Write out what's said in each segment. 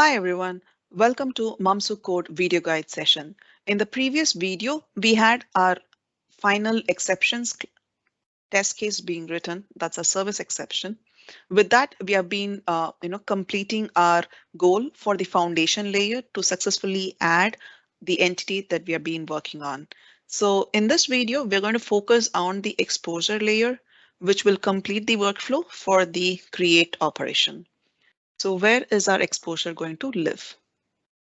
Hi everyone, welcome to Mamsu Code video guide session. In the previous video, we had our final exceptions test case being written. That's a service exception. With that, we have been completing our goal for the foundation layer to successfully add the entity that we have been working on. So in this video, we're going to focus on the exposure layer, which will complete the workflow for the create operation. So where is our exposure going to live?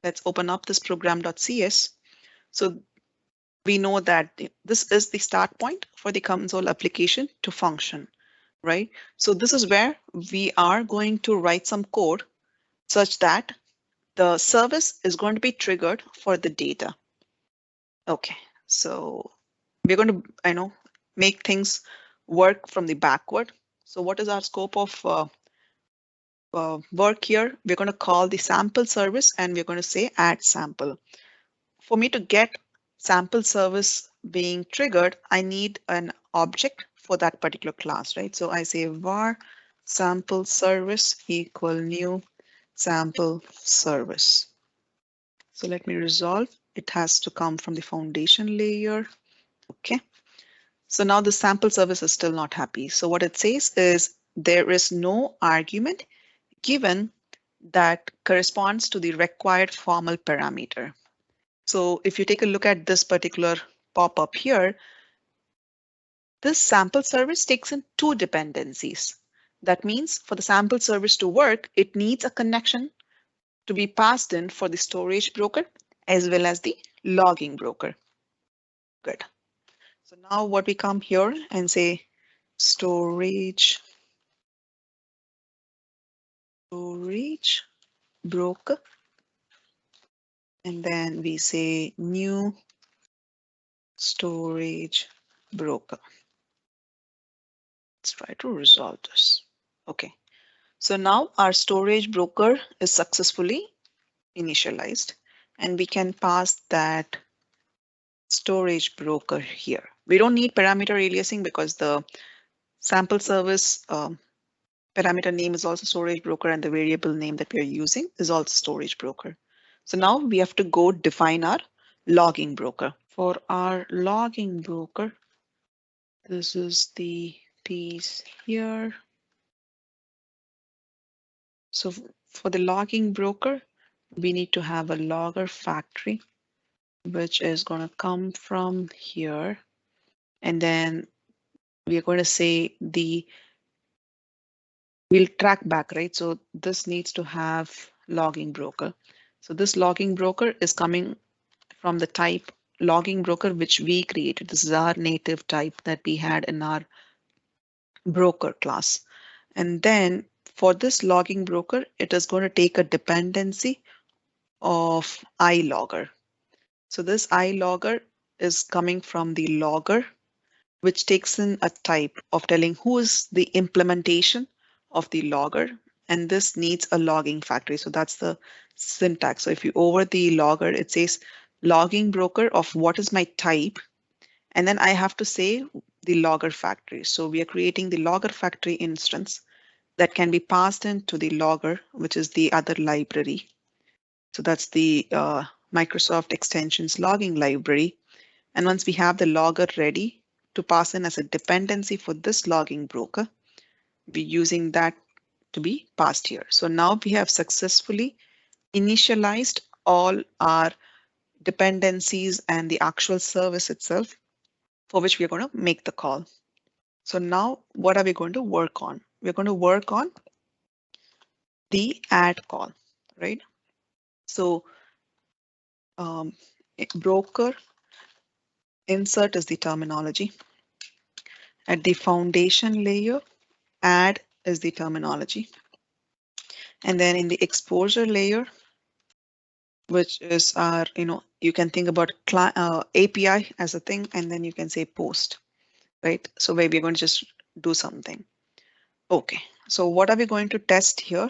Let's open up this program.cs. So we know that this is the start point for the console application to function, right? So this is where we are going to write some code such that the service is going to be triggered for the data. Okay, so we're going to, make things work from the backward. So what is our scope of work here? We're going to call the sample service and we're going to say add sample. For me to get sample service being triggered, I need an object for that particular class, right? So I say var sample service equal new sample service. So let me resolve. It has to come from the foundation layer. Okay. So now the sample service is still not happy. So what it says is there is no argument given that corresponds to the required formal parameter. So if you take a look at this particular pop-up here, this sample service takes in two dependencies. That means for the sample service to work, it needs a connection to be passed in for the storage broker as well as the logging broker. Good. So now what we come here and say storage broker, and then we say new storage broker. Let's try to resolve this. Okay. So now our storage broker is successfully initialized and we can pass that storage broker here. We don't need parameter aliasing because the sample service parameter name is also storage broker and the variable name that we are using is also storage broker. So now we have to go define our logging broker. For our logging broker, this is the piece here. So for the logging broker, we need to have a logger factory, which is going to come from here. And then we are going to say we'll track back, right? So this needs to have logging broker. So this logging broker is coming from the type logging broker, which we created. This is our native type that we had in our broker class. And then for this logging broker, it is going to take a dependency of iLogger. So this iLogger is coming from the logger, which takes in a type of telling who is the implementation of the logger, and this needs a logging factory. So that's the syntax. So if you over the logger, it says logging broker of what is my type, and then I have to say the logger factory. So we are creating the logger factory instance that can be passed into the logger, which is the other library. So that's the Microsoft Extensions logging library. And once we have the logger ready to pass in as a dependency for this logging broker, we're using that to be passed here. So now we have successfully initialized all our dependencies and the actual service itself for which we are going to make the call. So now what are we going to work on? We're going to work on the add call, right? So broker insert is the terminology. At the foundation layer, add is the terminology. And then in the exposure layer, which is our, you can think about API as a thing, and then you can say post, right? So where we're going to just do something. Okay, so what are we going to test here?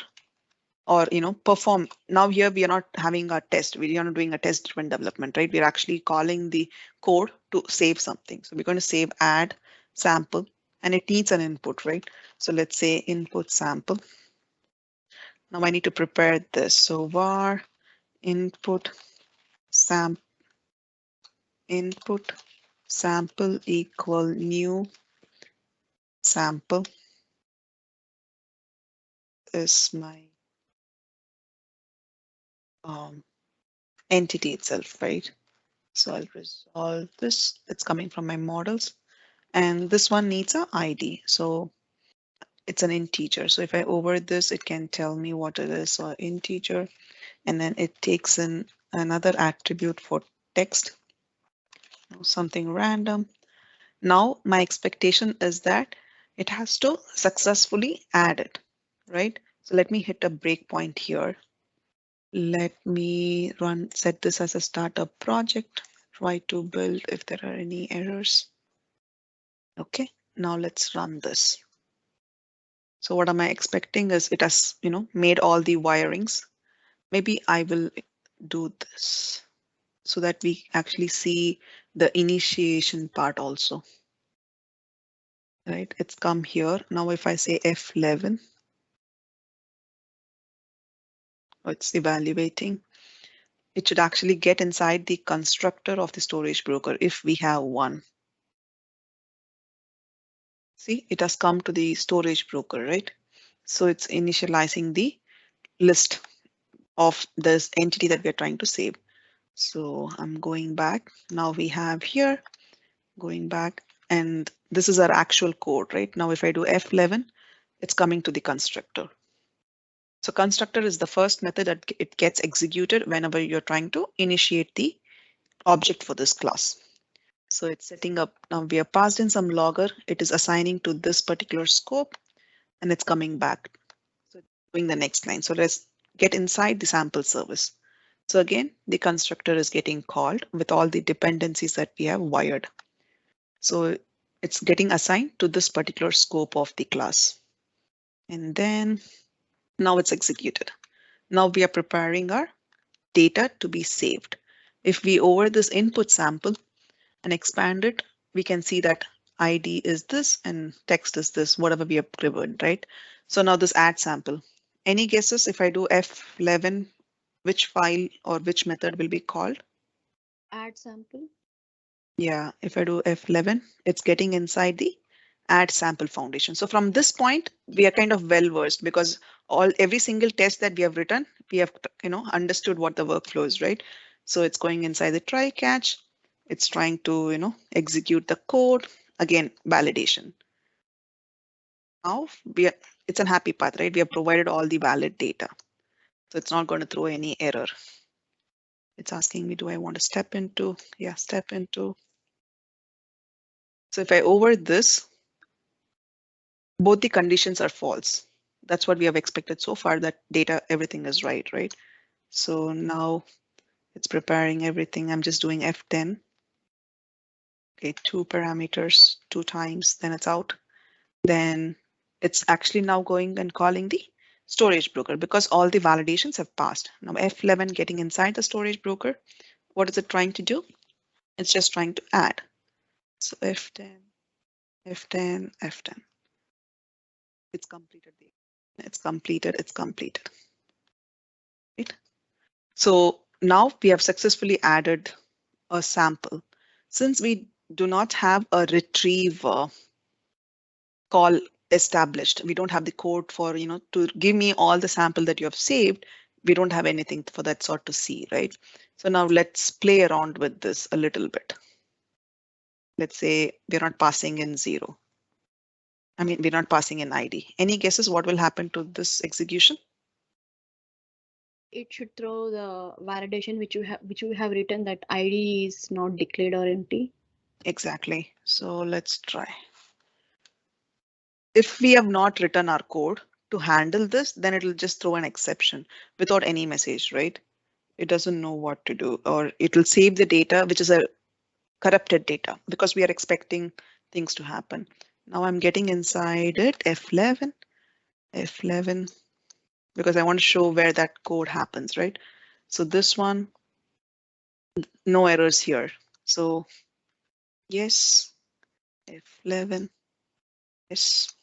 Or, perform. Now here we are not having a test. We are not doing a test-driven development, right? We're actually calling the code to save something. So we're going to save add sample, and it needs an input, right? So let's say input sample. Now I need to prepare this. So var input sam input sample equal new sample is my entity itself, right? So I'll resolve this. It's coming from my models. And this one needs a ID. So it's an integer. So if I over this, it can tell me what it is. So integer, and then it takes in another attribute for text, something random. Now my expectation is that it has to successfully add it, right? So let me hit a breakpoint here. Let me set this as a startup project, try to build if there are any errors. Okay, now let's run this. So what am I expecting is it has, made all the wirings. Maybe I will do this so that we actually see the initiation part also. Right, it's come here. Now if I say F11, it's evaluating. It should actually get inside the constructor of the storage broker if we have one. See, it has come to the storage broker, right? So it's initializing the list of this entity that we're trying to save. So I'm going back. Now we have here, going back, and this is our actual code, right? Now if I do F11, it's coming to the constructor. So constructor is the first method that it gets executed whenever you're trying to initiate the object for this class. So it's setting up, now we have passed in some logger, it is assigning to this particular scope, and it's coming back. So doing the next line. So let's get inside the sample service. So again, the constructor is getting called with all the dependencies that we have wired. So it's getting assigned to this particular scope of the class. And then now it's executed. Now we are preparing our data to be saved. If we over this input sample and expand it, we can see that ID is this and text is this, whatever we have given, right? So now this add sample. Any guesses if I do F11, which file or which method will be called? Add sample. Yeah, if I do F11, it's getting inside the add sample foundation. So from this point, we are kind of well versed because every single test that we have written, we have understood what the workflow is, right? So it's going inside the try catch. It's trying to execute the code. Again, validation. Now it's a happy path, right? We have provided all the valid data. So it's not going to throw any error. It's asking me, do I want to step into? Yeah, step into. So if I over this, both the conditions are false. That's what we have expected so far, that data, everything is right? So now it's preparing everything. I'm just doing F10. Okay, 2 parameters, 2 times, then it's out. Then it's actually now going and calling the storage broker because all the validations have passed. Now F11 getting inside the storage broker. What is it trying to do? It's just trying to add. So F10, F10, F10. It's completed. It's completed. It's completed. Right? So now we have successfully added a sample. Since we do not have a retrieve call established, we don't have the code for, to give me all the sample that you have saved. We don't have anything for that sort to see, right? So now let's play around with this a little bit. Let's say we're not passing in 0. I mean, we're not passing in ID. Any guesses what will happen to this execution? It should throw the validation which you have written that ID is not declared or empty. Exactly. So let's try. If we have not written our code to handle this, then it'll just throw an exception without any message, right? It doesn't know what to do, or it'll save the data, which is a corrupted data, because we are expecting things to happen. Now I'm getting inside it, F11, F11, because I want to show where that code happens, right? So this one, no errors here. So yes, F11, yes.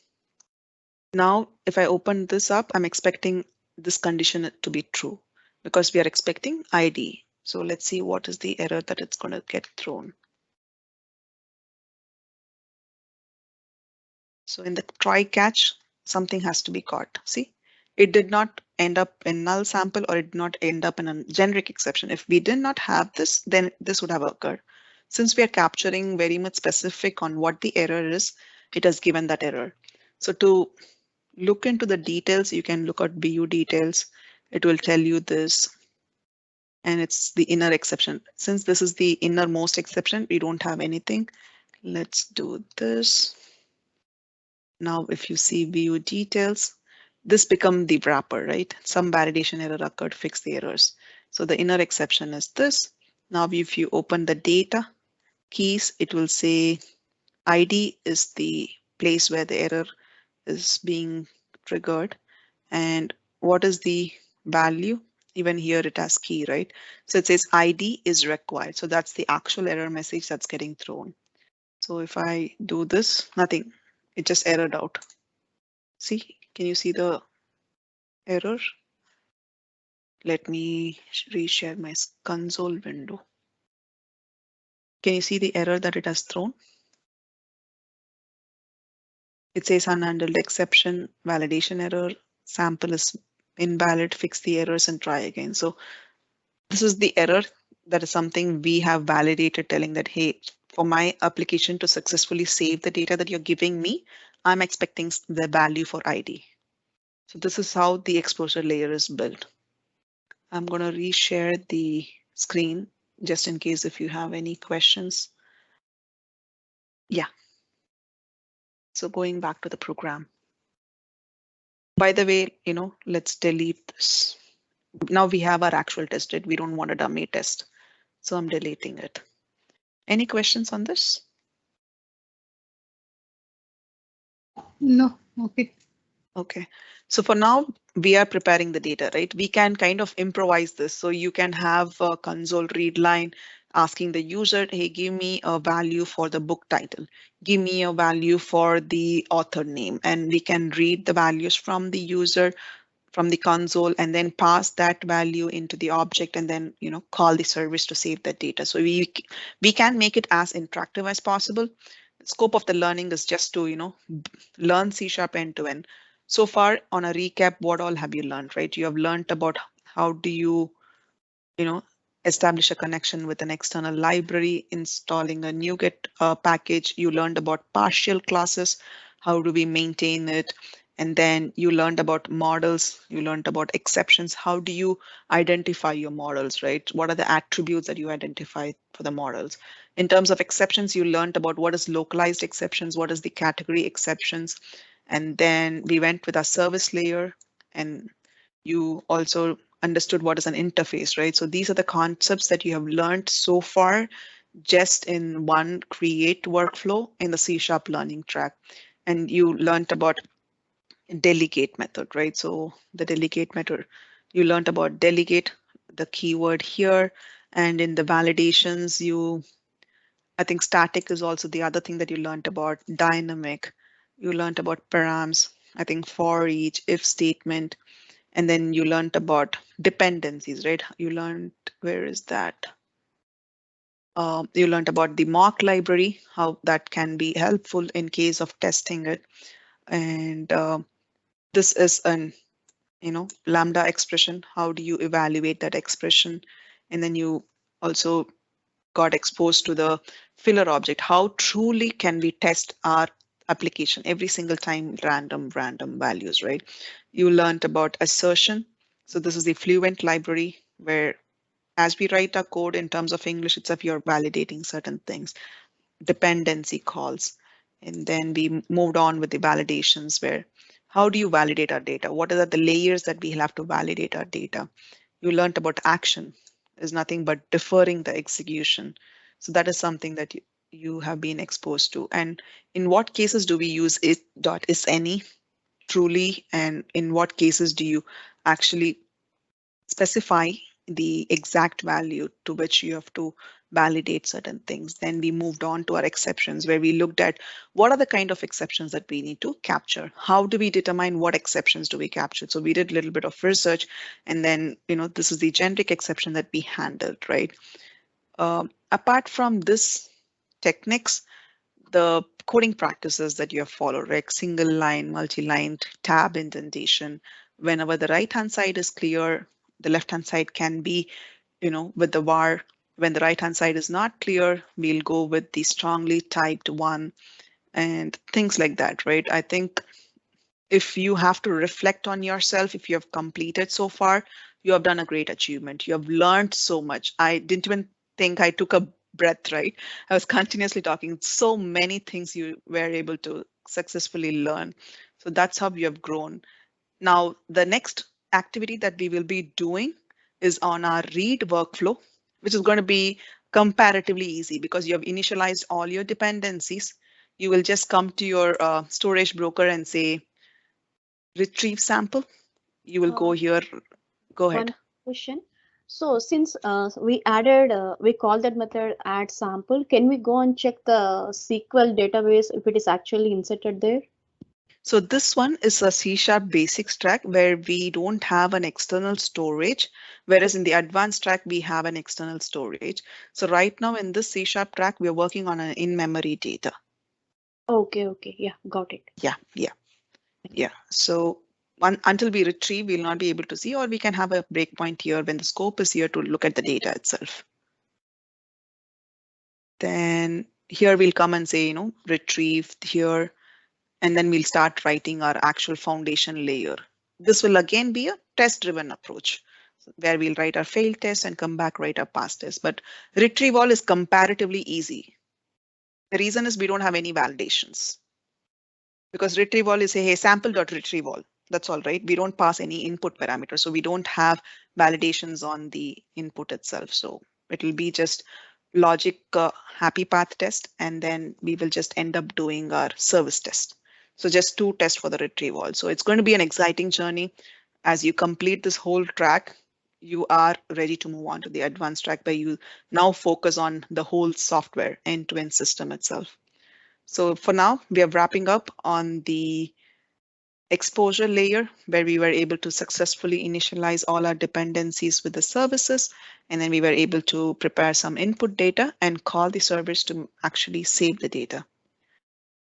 Now, if I open this up, I'm expecting this condition to be true because we are expecting ID. So let's see what is the error that it's going to get thrown. So in the try catch, something has to be caught. See, it did not end up in null sample or it did not end up in a generic exception. If we did not have this, then this would have occurred. Since we are capturing very much specific on what the error is, it has given that error. So to look into the details, you can look at BU details. It will tell you this. And it's the inner exception. Since this is the innermost exception, we don't have anything. Let's do this. Now, if you see view details, this become the wrapper, right? Some validation error occurred, fix the errors. So the inner exception is this. Now, if you open the data keys, it will say ID is the place where the error is being triggered. And what is the value? Even here it has key, right? So it says ID is required. So that's the actual error message that's getting thrown. So if I do this, nothing, it just errored out. See, can you see the error? Let me reshare my console window. Can you see the error that it has thrown? It says unhandled exception, validation error, sample is invalid, fix the errors and try again. So this is the error. That is something we have validated, telling that, hey, for my application to successfully save the data that you're giving me, I'm expecting the value for ID. So this is how the exposure layer is built. I'm going to reshare the screen just in case if you have any questions. Yeah. So going back to the program. By the way, let's delete this. Now we have our actual test it. We don't want a dummy test. So I'm deleting it. Any questions on this? No, okay. Okay. So for now, we are preparing the data, right? We can kind of improvise this. So you can have a console read line asking the user, hey, give me a value for the book title. Give me a value for the author name. And we can read the values from the user from the console and then pass that value into the object and then call the service to save that data. So we can make it as interactive as possible. The scope of the learning is just to learn C# end to end. So far on a recap, what all have you learned, right? You have learned about how do you establish a connection with an external library, installing a NuGet package. You learned about partial classes. How do we maintain it? And then you learned about models. You learned about exceptions. How do you identify your models, right? What are the attributes that you identify for the models? In terms of exceptions, you learned about what is localized exceptions, what is the category exceptions. And then we went with our service layer, and you also understood what is an interface, right? So these are the concepts that you have learned so far just in one create workflow in the C# learning track. And you learned about delegate method, right? So the delegate method, you learned about delegate, the keyword here, and in the validations, I think static is also the other thing that you learned about. Dynamic, you learned about params, I think for each, if statement, and then you learned about dependencies, right? You learned, where is that? You learned about the mock library, how that can be helpful in case of testing it. And this is an, lambda expression. How do you evaluate that expression? And then you also got exposed to the filler object. How truly can we test our application every single time? Random values, right? You learned about assertion. So this is the Fluent library where as we write our code in terms of English itself, you're validating certain things, dependency calls. And then we moved on with the validations where how do you validate our data? What are the layers that we have to validate our data? You learned about action is nothing but deferring the execution. So that is something that you have been exposed to. And in what cases do we use it.isAny truly? And in what cases do you actually specify the exact value to which you have to validate certain things. Then we moved on to our exceptions, where we looked at what are the kind of exceptions that we need to capture. How do we determine what exceptions do we capture? So we did a little bit of research, and then, this is the generic exception that we handled, right? Apart from this techniques, the coding practices that you have followed, like single line, multi-line, tab indentation, whenever the right-hand side is clear, the left-hand side can be, with the var. When the right-hand side is not clear, we'll go with the strongly typed one and things like that, right? I think if you have to reflect on yourself, if you have completed so far, you have done a great achievement. You have learned so much. I didn't even think I took a breath, right? I was continuously talking. So many things you were able to successfully learn. So that's how you have grown. Now, the next activity that we will be doing is on our read workflow, which is going to be comparatively easy because you have initialized all your dependencies. You will just come to your storage broker and say, retrieve sample. You will go Uh, here. Go ahead. One question. So since we call that method add sample, can we go and check the SQL database if it is actually inserted there? So this one is a C# basics track where we don't have an external storage, whereas in the advanced track, we have an external storage. So right now in this C# track, we are working on an in-memory data. Okay, okay, yeah, got it. Yeah. So until we retrieve, we'll not be able to see, or we can have a breakpoint here when the scope is here to look at the data itself. Then here we'll come and say, retrieve here, and then we'll start writing our actual foundation layer. This will again be a test-driven approach where we'll write our failed test and come back, write our pass test. But retrieval is comparatively easy. The reason is we don't have any validations. Because retrieval is, hey, sample.retrieval. That's all, right? We don't pass any input parameter. So we don't have validations on the input itself. So it will be just logic happy path test, and then we will just end up doing our service test. So just two tests for the retrieval. So it's going to be an exciting journey. As you complete this whole track, you are ready to move on to the advanced track where you now focus on the whole software end-to-end system itself. So for now, we are wrapping up on the exposure layer where we were able to successfully initialize all our dependencies with the services. And then we were able to prepare some input data and call the service to actually save the data.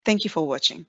Thank you for watching.